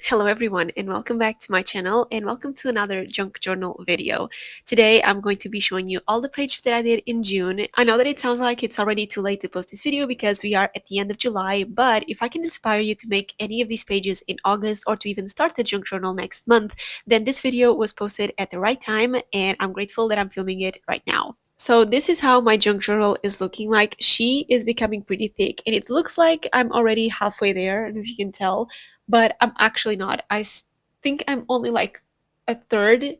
Hello everyone and welcome back to my channel and welcome to another junk journal video. Today I'm going to be showing you all the pages that I did in June. I know that it sounds like it's already too late to post this video because we are at the end of July, but if I can inspire you to make any of these pages in August or to even start the junk journal next month, then this video was posted at the right time and I'm grateful that I'm filming it right now. So this is how my junk journal is looking like. She is becoming pretty thick and it looks like I'm already halfway there, I don't know if you can tell, but I'm actually not. Think I'm only like a third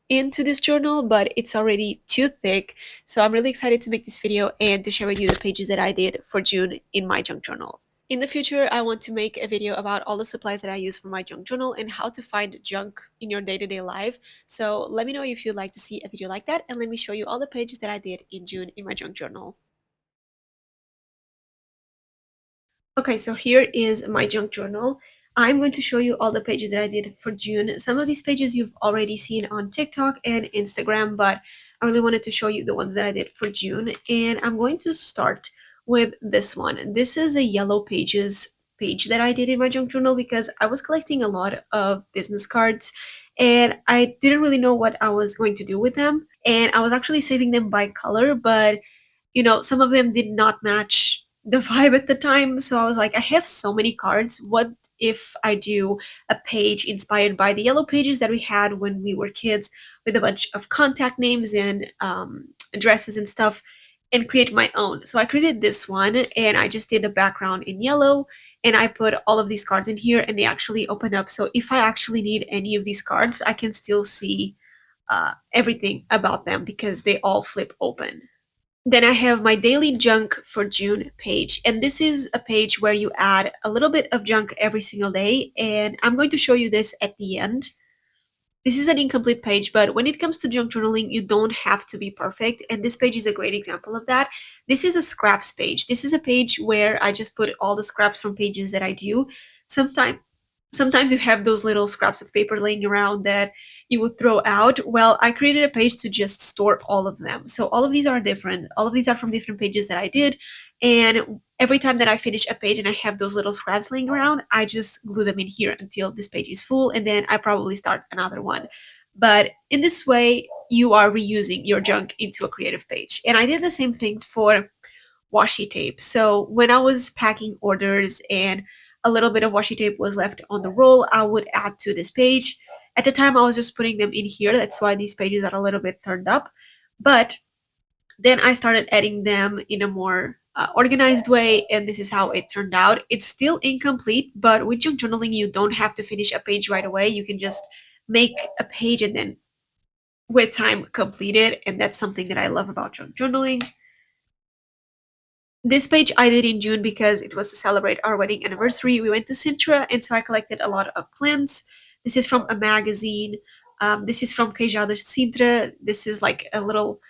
into this journal, but it's already too thick. So I'm really excited to make this video and to share with you the pages that I did for June in my junk journal. In the future, I want to make a video about all the supplies that I use for my junk journal and how to find junk in your day-to-day life. So let me know if you'd like to see a video like that, and let me show you all the pages that I did in June in my junk journal. Okay, so here is my junk journal. I'm going to show you all the pages that I did for June. Some of these pages you've already seen on TikTok and Instagram, but I really wanted to show you the ones that I did for June. And I'm going to start with this one. This is a yellow pages page that I did in my junk journal because I was collecting a lot of business cards and I didn't really know what I was going to do with them. And I was actually saving them by color, but some of them did not match the vibe at the time. So I was like, I have so many cards. What if I do a page inspired by the yellow pages that we had when we were kids with a bunch of contact names and addresses and stuff and create my own? So I created this one and I just did the background in yellow and I put all of these cards in here and they actually open up. So if I actually need any of these cards, I can still see everything about them because they all flip open. Then I have my daily junk for June page. And this is a page where you add a little bit of junk every single day. And I'm going to show you this at the end. This is an incomplete page, but when it comes to junk journaling, you don't have to be perfect. And this page is a great example of that. This is a scraps page. This is a page where I just put all the scraps from pages that I do. Sometimes sometimes you have those little scraps of paper laying around that you would throw out. Well, I created a page to just store all of them. So all of these are different. All of these are from different pages that I did. And every time that I finish a page and I have those little scraps laying around, I just glue them in here until this page is full. And then I probably start another one. But in this way, you are reusing your junk into a creative page. And I did the same thing for washi tape. So when I was packing orders and a little bit of washi tape was left on the roll, I would add to this page. At the time, I was just putting them in here. That's why these pages are a little bit turned up. But then I started adding them in a more organized way, and this is how it turned out. It's still incomplete, but with junk journaling, you don't have to finish a page right away. You can just make a page and then with time complete it, and that's something that I love about junk journaling. This page I did in June because it was to celebrate our wedding anniversary. We went to Sintra, and so I collected a lot of plants. This is from a magazine. This is from Queijada Sintra. This is like a little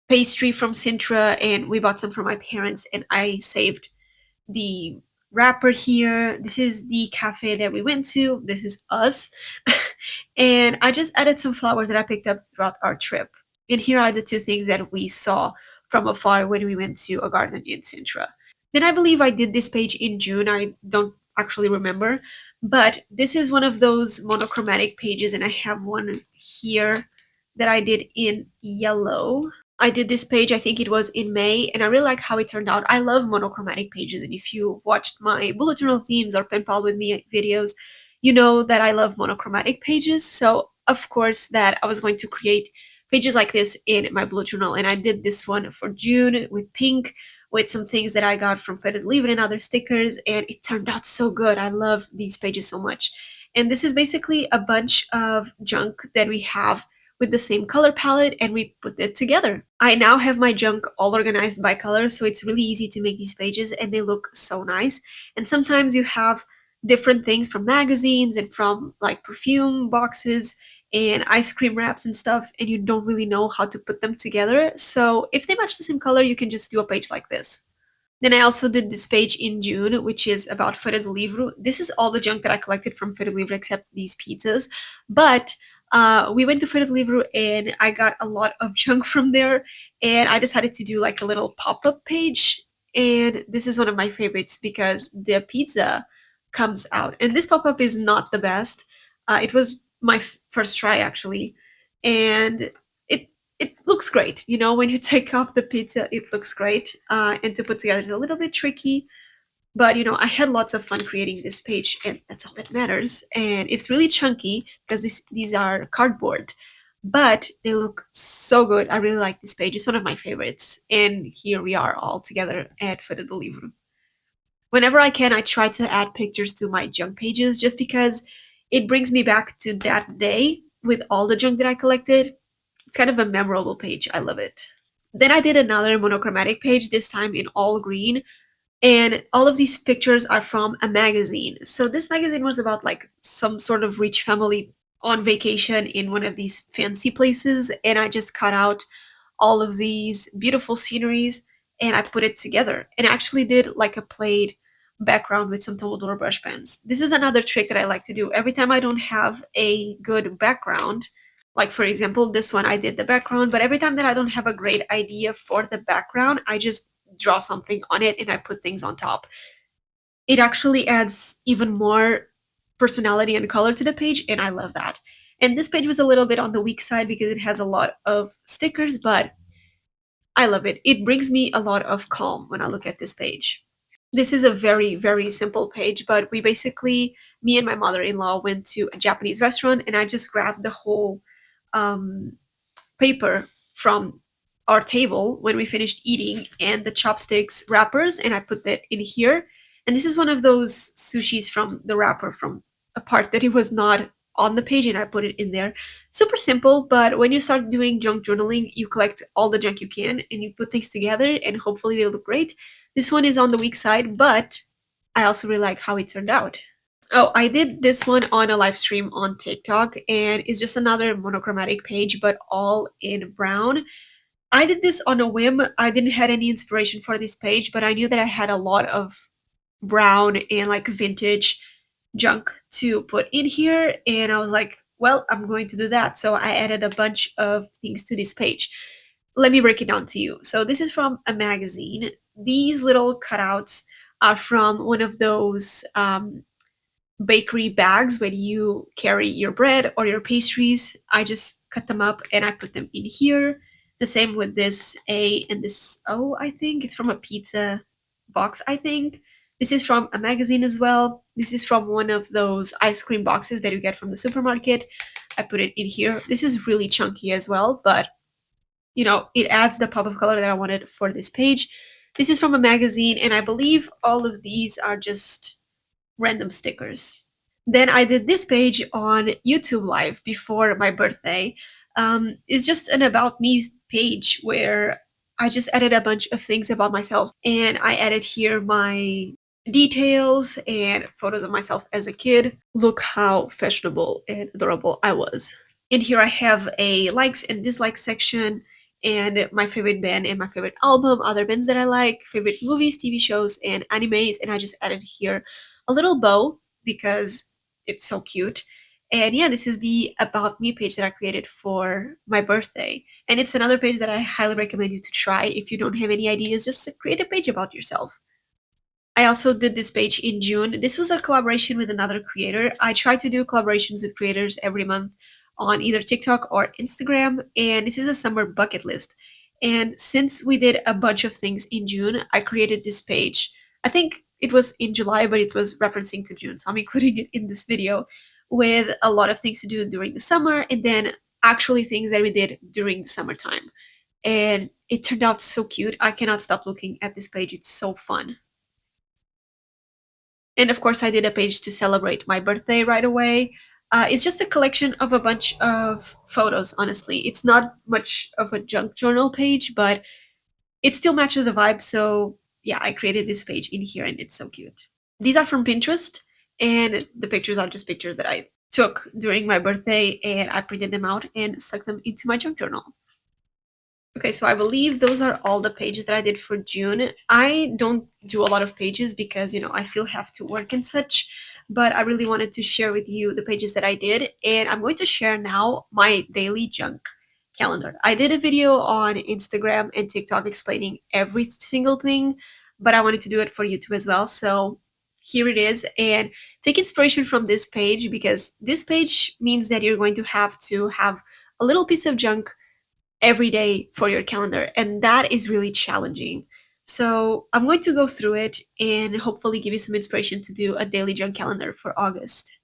pastry from Sintra, and we bought some for my parents, and I saved the wrapper here. This is the cafe that we went to. This is us. And I just added some flowers that I picked up throughout our trip. And here are the two things that we saw from afar when we went to a garden in Sintra. Then I believe I did this page in June. I don't actually remember. But this is one of those monochromatic pages, and I have one here that I did in yellow. I did this page, I think it was in May, and I really like how it turned out. I love monochromatic pages, and if you've watched my bullet journal themes or pen pal with me videos, you know that I love monochromatic pages. So of course that I was going to create pages like this in my bullet journal, and I did this one for June with pink, with some things that I got from Fed Libre and other stickers, and it turned out so good. I love these pages so much. And this is basically a bunch of junk that we have with the same color palette and we put it together. I now have my junk all organized by color, so it's really easy to make these pages and they look so nice. And sometimes you have different things from magazines and from like perfume boxes and ice cream wraps and stuff, and you don't really know how to put them together. So if they match the same color, you can just do a page like this. Then I also did this page in June, which is about Feira do Livro. This is all the junk that I collected from Feira do Livro except these pizzas. But we went to Feira do Livro and I got a lot of junk from there. And I decided to do like a little pop-up page. And this is one of my favorites because the pizza comes out. And this pop-up is not the best. It was my first try actually, and it it looks great. You know, when you take off the pizza, it looks great. And to put together is a little bit tricky, but you know, I had lots of fun creating this page, and that's all that matters. And it's really chunky because these are cardboard, but they look so good. I really like this page. It's one of my favorites. And here we are all together at Feira do Livro. Whenever I can, I try to add pictures to my junk pages just because it brings me back to that day with all the junk that I collected. It's kind of a memorable page. I love it. Then I did another monochromatic page, this time in all green. And all of these pictures are from a magazine. So this magazine was about like some sort of rich family on vacation in one of these fancy places. And I just cut out all of these beautiful sceneries and I put it together and actually did like a plaid background with some Tumblr brush pens. This is another trick that I like to do. Every time I don't have a good background, like for example, this one I did the background, but every time that I don't have a great idea for the background, I just draw something on it and I put things on top. It actually adds even more personality and color to the page, and I love that. And this page was a little bit on the weak side because it has a lot of stickers, but I love it. It brings me a lot of calm when I look at this page. This is a very, very simple page, but we basically, me and my mother-in-law went to a Japanese restaurant and I just grabbed the whole um, paper from our table when we finished eating and the chopsticks wrappers, and I put that in here. And this is one of those sushis from the wrapper from a part that it was not on the page, and I put it in there. Super simple, but when you start doing junk journaling, you collect all the junk you can and you put things together and hopefully they look great. This one is on the weak side, but I also really like how it turned out. Oh, I did this one on a live stream on TikTok, and it's just another monochromatic page, but all in brown. I did this on a whim. I didn't have any inspiration for this page, but I knew that I had a lot of brown and like vintage junk to put in here, and I was like, well, I'm going to do that. So I added a bunch of things to this page. Let me break it down to you. So this is from a magazine. These little cutouts are from one of those bakery bags when you carry your bread or your pastries. I just cut them up and I put them in here. The same with this A and this O, I think. It's from a pizza box, I think. This is from a magazine as well. This is from one of those ice cream boxes that you get from the supermarket. I put it in here. This is really chunky as well, but you know, it adds the pop of color that I wanted for this page. This is from a magazine, and I believe all of these are just random stickers. Then I did this page on YouTube Live before my birthday. It's just an about me page where I just added a bunch of things about myself, and I added here my details and photos of myself as a kid. Look how fashionable and adorable I was. In here I have a likes and dislikes section and my favorite band and my favorite album, other bands that I like, favorite movies, TV shows, and animes, and I just added here a little bow because it's so cute. And yeah, this is the About Me page that I created for my birthday. And it's another page that I highly recommend you to try if you don't have any ideas, just to create a page about yourself. I also did this page in June. This was a collaboration with another creator. I try to do collaborations with creators every month on either TikTok or Instagram, and this is a summer bucket list. And since we did a bunch of things in June, I created this page. I think it was in July, but it was referencing to June, so I'm including it in this video with a lot of things to do during the summer and then actually things that we did during the summertime. And it turned out so cute. I cannot stop looking at this page. It's so fun. And of course, I did a page to celebrate my birthday right away. It's just a collection of a bunch of photos, honestly. It's not much of a junk journal page, but it still matches the vibe. So yeah, I created this page in here and it's so cute. These are from Pinterest, and the pictures are just pictures that I took during my birthday, and I printed them out and stuck them into my junk journal. Okay, so I believe those are all the pages that I did for June. I don't do a lot of pages because, you know, I still have to work and such, but I really wanted to share with you the pages that I did, and I'm going to share now my daily junk calendar. I did a video on Instagram and TikTok explaining every single thing, but I wanted to do it for YouTube as well, so here it is, and take inspiration from this page, because this page means that you're going to have a little piece of junk every day for your calendar, and that is really challenging. So I'm going to go through it and hopefully give you some inspiration to do a daily junk calendar for August.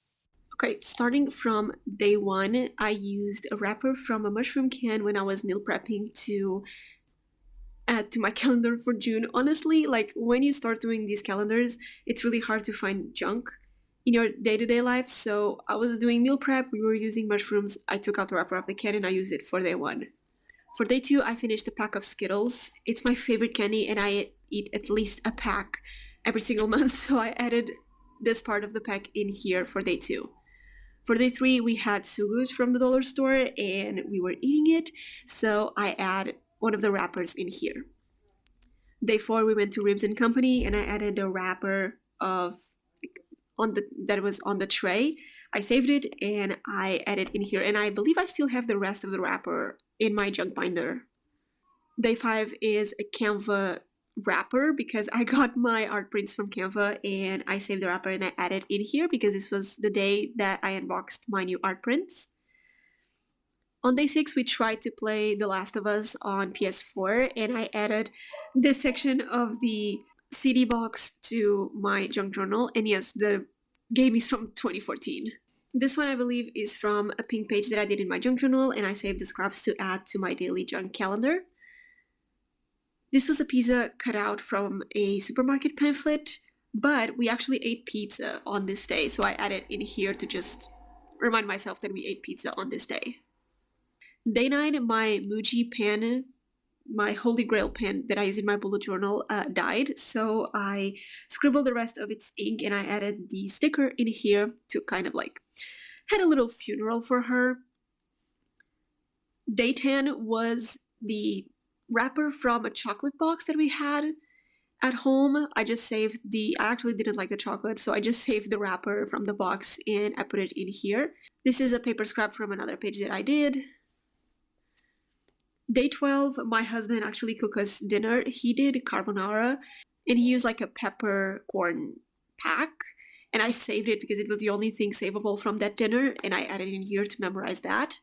Okay, starting from day one, I used a wrapper from a mushroom can when I was meal prepping to add to my calendar for June. Honestly, like when you start doing these calendars, it's really hard to find junk in your day-to-day life. So I was doing meal prep, we were using mushrooms. I took out the wrapper of the can and I used it for day one. For day two, I finished a pack of Skittles. It's my favorite candy and I eat at least a pack every single month. So I added this part of the pack in here for day two. For day three, we had sugus from the dollar store and we were eating it. So I add one of the wrappers in here. Day four, we went to Ribs and Company and I added a wrapper of on the that was on the tray. I saved it and I added in here, and I believe I still have the rest of the wrapper in my junk binder. Day five is a Canva wrapper because I got my art prints from Canva and I saved the wrapper and I added in here because this was the day that I unboxed my new art prints. On day six, we tried to play The Last of Us on PS4 and I added this section of the CD box to my junk journal. And yes, the game is from 2014. This one I believe is from a pink page that I did in my junk journal and I saved the scraps to add to my daily junk calendar. This was a pizza cut out from a supermarket pamphlet, but we actually ate pizza on this day, so I added in here to just remind myself that we ate pizza on this day. Day 9, my Muji pen, my holy grail pen that I use in my bullet journal, died, so I scribbled the rest of its ink and I added the sticker in here to kind of like had a little funeral for her. Day 10 was the wrapper from a chocolate box that we had at home. I actually didn't like the chocolate, so I just saved the wrapper from the box and I put it in here. This is a paper scrap from another page that I did. Day 12, my husband actually cooked us dinner. He did carbonara and he used like a peppercorn pack, and I saved it because it was the only thing savable from that dinner and I added it in here to memorize that.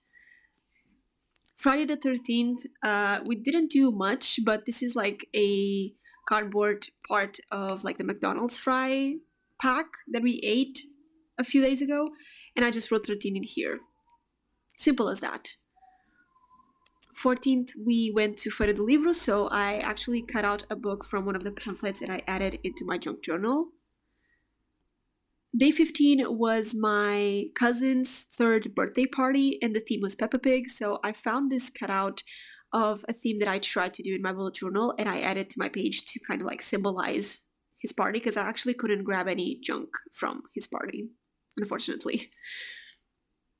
Friday the 13th, we didn't do much, but this is like a cardboard part of like the McDonald's fry pack that we ate a few days ago, and I just wrote 13 in here. Simple as that. 14th, we went to Feira do Livro, so I actually cut out a book from one of the pamphlets and I added into my junk journal. Day 15 was my cousin's third birthday party and the theme was Peppa Pig, so I found this cutout of a theme that I tried to do in my bullet journal and I added to my page to kind of like symbolize his party because I actually couldn't grab any junk from his party, unfortunately.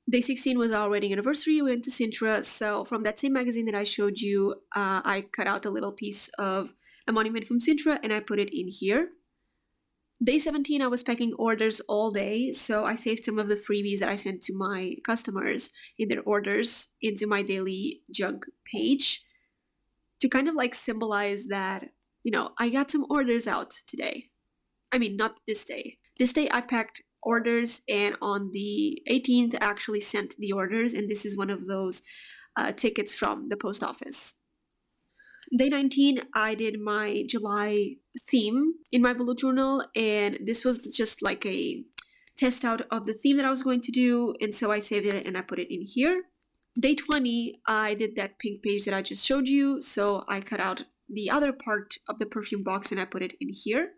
Day 16 was our wedding anniversary. We went to Sintra, so from that same magazine that I showed you, I cut out a little piece of a monument from Sintra and I put it in here. Day 17, I was packing orders all day, so I saved some of the freebies that I sent to my customers in their orders into my daily junk page to kind of like symbolize that, I got some orders out today. I mean, not this day. This day I packed orders and on the 18th I actually sent the orders, and this is one of those tickets from the post office. Day 19, I did my July theme in my bullet journal, and this was just like a test out of the theme that I was going to do, and so I saved it and I put it in here. Day 20, I did that pink page that I just showed you, so I cut out the other part of the perfume box and I put it in here.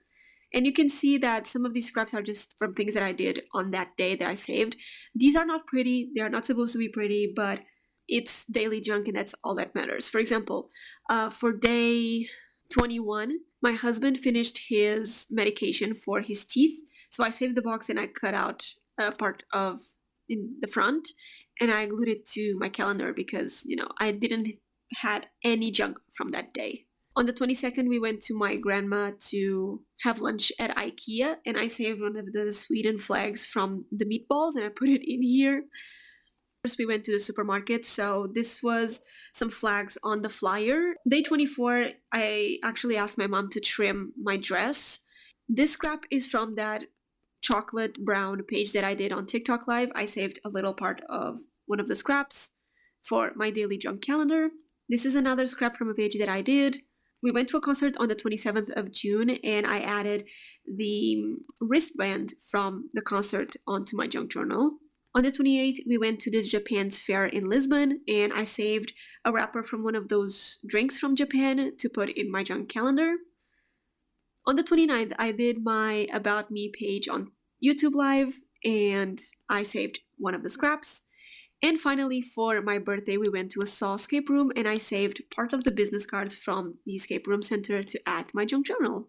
And you can see that some of these scraps are just from things that I did on that day that I saved. These are not pretty, they are not supposed to be pretty, but it's daily junk and that's all that matters. For example, for day 21, my husband finished his medication for his teeth. So I saved the box and I cut out a part of in the front and I glued it to my calendar because, I didn't had any junk from that day. On the 22nd, we went to my grandma to have lunch at IKEA and I saved one of the Sweden flags from the meatballs and I put it in here. First, we went to the supermarket, so this was some flags on the flyer. Day 24, I actually asked my mom to trim my dress. This scrap is from that chocolate brown page that I did on TikTok Live, I saved a little part of one of the scraps for my daily junk calendar. This is another scrap from a page that I did. We went to a concert on the 27th of June, and I added the wristband from the concert onto my junk journal. On the 28th, we went to the Japan's fair in Lisbon, and I saved a wrapper from one of those drinks from Japan to put in my junk calendar. On the 29th, I did my About Me page on YouTube Live, and I saved one of the scraps. And finally, for my birthday, we went to a Saw escape room, and I saved part of the business cards from the escape room center to add to my junk journal.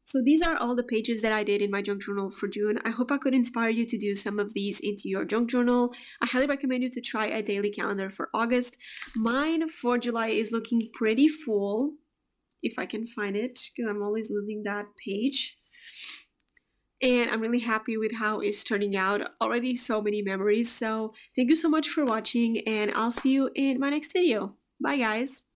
So these are all the pages that I did in my junk journal for June. I hope I could inspire you to do some of these into your junk journal. I highly recommend you to try a daily calendar for August. Mine for July is looking pretty full, if I can find it, because I'm always losing that page. And I'm really happy with how it's turning out. Already so many memories. So thank you so much for watching, and I'll see you in my next video. Bye guys!